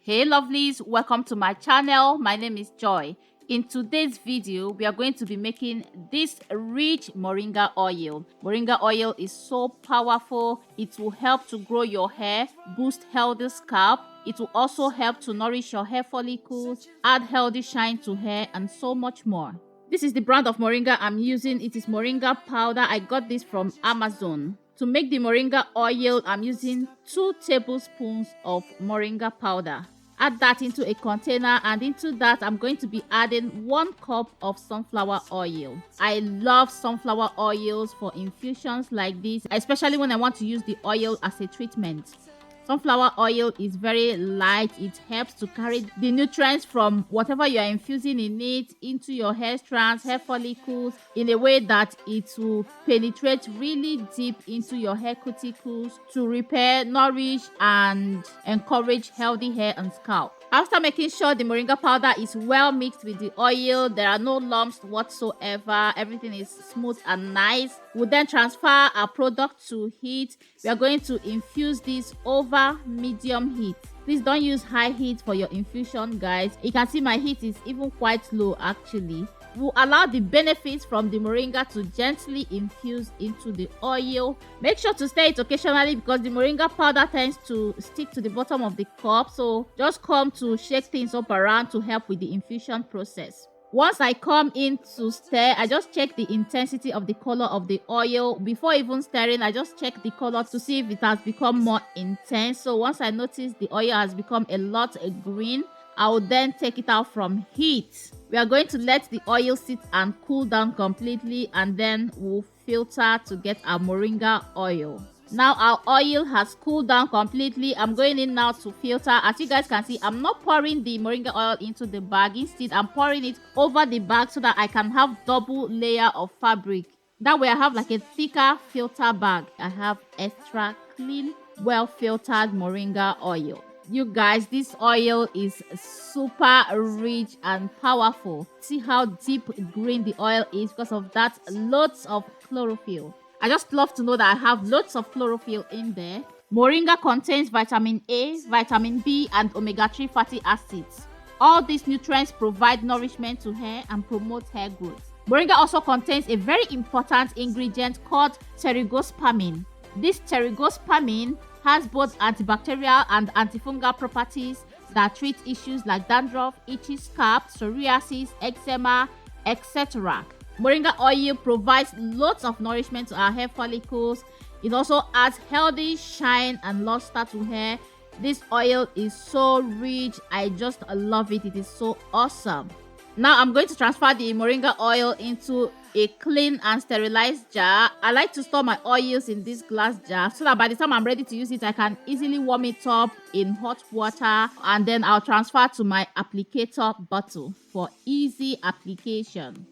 Hey lovelies, welcome to my channel. My name is Joy. In today's video, we are going to be making this rich moringa oil. Moringa oil is so powerful. It will help to grow your hair, boost healthy scalp. It will also help to nourish your hair follicles, add healthy shine to hair, and so much more. This is the brand of moringa I'm using. It is moringa powder. I got this from Amazon. To make the moringa oil, I'm using 2 tablespoons of moringa powder. Add that into a container, and into that I'm going to be adding 1 cup of sunflower oil. I love sunflower oils for infusions like this, especially when I want to use the oil as a treatment. Sunflower oil is very light. It helps to carry the nutrients from whatever you are infusing in it into your hair strands, hair follicles, in a way that it will penetrate really deep into your hair cuticles to repair, nourish, and encourage healthy hair and scalp. After making sure the moringa powder is well mixed with the oil, there are no lumps whatsoever, everything is smooth and nice, we'll then transfer our product to heat. We are going to infuse this over medium heat. Please don't use high heat for your infusion, guys. You can see my heat is even quite low actually. We'll allow the benefits from the moringa to gently infuse into the oil. Make sure to stir it occasionally because the moringa powder tends to stick to the bottom of the cup. So just come to shake things up around to help with the infusion process. Once I come in to stir, I just check the intensity of the color of the oil. Before even stirring, I just check the color to see if it has become more intense. So once I notice the oil has become a lot green, I will then take it out from heat. We are going to let the oil sit and cool down completely, and then we'll filter to get our moringa oil. Now our oil has cooled down completely. I'm going in now to filter. As you guys can see, I'm not pouring the moringa oil into the bag. Instead, I'm pouring it over the bag so that I can have double layer of fabric. That way I have like a thicker filter bag. I have extra clean, well filtered moringa oil. You guys, this oil is super rich and powerful. See how deep green the oil is because of that loads of chlorophyll. I just love to know that I have loads of chlorophyll in there. Moringa contains vitamin A, vitamin B, and omega-3 fatty acids. All these nutrients provide nourishment to hair and promote hair growth. Moringa also contains a very important ingredient called pterigospermine. This pterigospermine has both antibacterial and antifungal properties that treat issues like dandruff, itchy scalp, psoriasis, eczema, etc. Moringa oil provides lots of nourishment to our hair follicles. It also adds healthy shine and luster to hair. This oil is so rich. I just love it. It is so awesome. Now I'm going to transfer the moringa oil into a clean and sterilized jar. I like to store my oils in this glass jar so that by the time I'm ready to use it, I can easily warm it up in hot water, and then I'll transfer to my applicator bottle for easy application.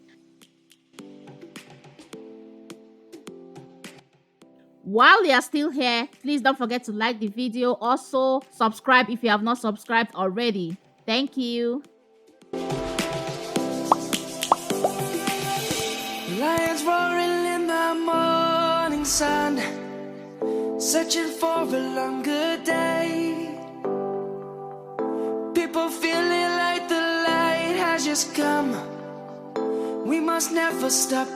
While you are still here, please don't forget to like the video. Also, subscribe if you have not subscribed already. Thank you. Lions roaring in the morning sun, searching for a longer day. People feeling like the light has just come. We must never stop.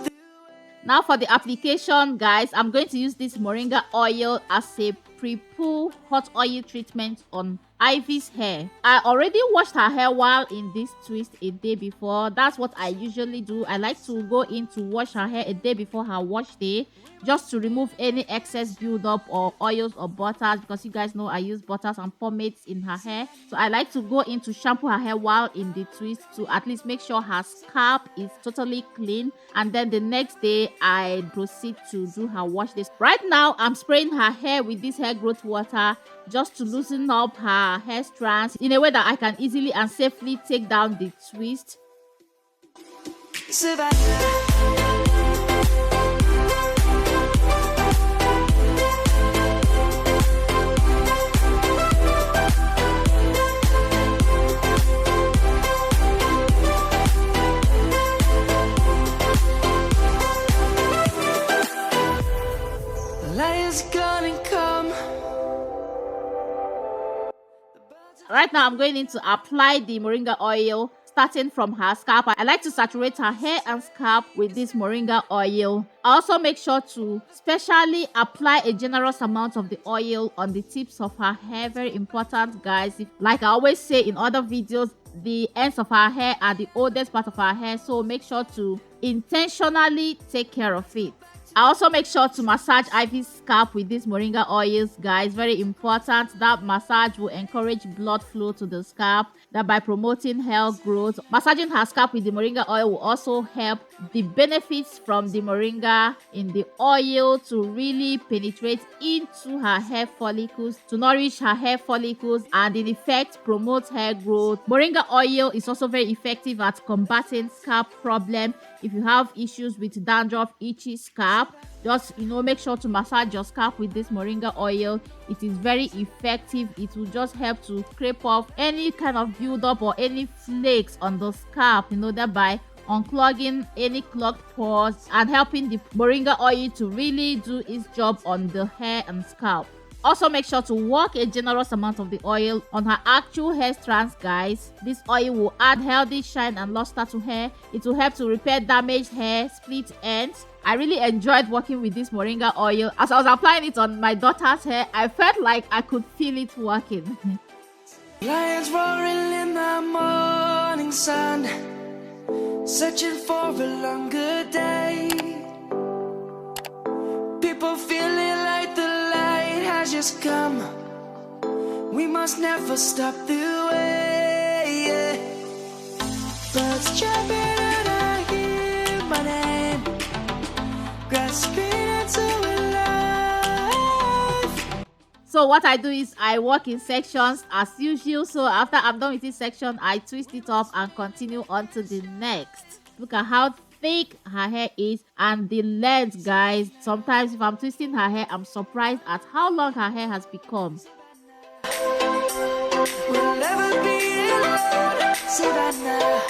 Now for the application, guys, I'm going to use this moringa oil as a pre-poo hot oil treatment on Ivy's hair. I already washed her hair while in this twist a day before. That's what I usually do. I like to go in to wash her hair a day before her wash day, just to remove any excess buildup or oils or butters, because you guys know I use butters and pomades in her hair. So I like to go in to shampoo her hair while in the twist to at least make sure her scalp is totally clean, and then the next day I proceed to do her wash day. Right now I'm spraying her hair with this hair growth water just to loosen up her hair strands in a way that I can easily and safely take down the twist. Lions gonna come. Right now, I'm going in to apply the moringa oil starting from her scalp. I like to saturate her hair and scalp with this moringa oil. I also make sure to specially apply a generous amount of the oil on the tips of her hair. Very important, guys. Like I always say in other videos, the ends of her hair are the oldest part of her hair, so make sure to intentionally take care of it. I also make sure to massage Ivy's scalp with these moringa oils, guys. Very important. That massage will encourage blood flow to the scalp, thereby promoting hair growth. Massaging her scalp with the moringa oil will also help the benefits from the moringa in the oil to really penetrate into her hair follicles, to nourish her hair follicles, and in effect promote hair growth. Moringa oil is also very effective at combating scalp problems. If you have issues with dandruff, itchy scalp, just make sure to massage your scalp with this moringa oil. It is very effective. It will just help to scrape off any kind of buildup or any flakes on the scalp, thereby unclogging any clogged pores and helping the moringa oil to really do its job on the hair and scalp. Also, make sure to work a generous amount of the oil on her actual hair strands, guys. This oil will add healthy shine and luster to hair. It will help to repair damaged hair, split ends. I really enjoyed working with this moringa oil. As I was applying it on my daughter's hair, I felt like I could feel it working. Lions roaring in the morning sun, searching for a longer day. People feeling like the light has just come. We must never stop the way. Birds jumping and I hear my name, grasping into life. So what I do is I work in sections as usual. So after I'm done with this section, I twist it up and continue on to the next. Look at how thick her hair is and the length, guys. Sometimes if I'm twisting her hair, I'm surprised at how long her hair has become. We'll never be alone, Savannah,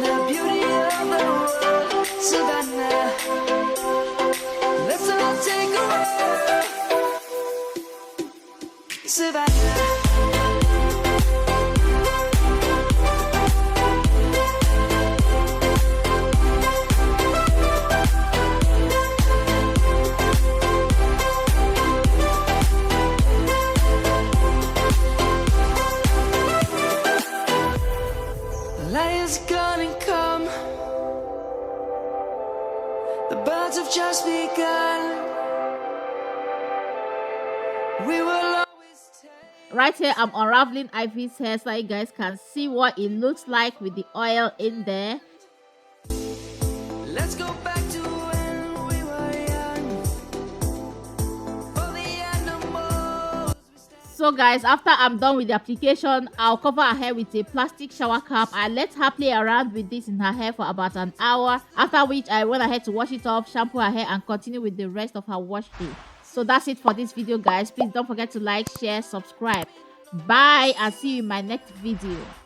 the beauty of the world, Savannah. Let's all take a walk, Savannah. Lions gonna come. The birds have just begun. We will always take. Right here, I'm unraveling Ivy's hair so you guys can see what it looks like with the oil in there. Let's go back to when we were young. For the animals. So guys, after I'm done with the application, I'll cover her hair with a plastic shower cap. I let her play around with this in her hair for about an hour, after which I went ahead to wash it off, shampoo her hair, and continue with the rest of her wash day. So that's it for this video, guys. Please don't forget to like, share, subscribe. Bye, and see you in my next video.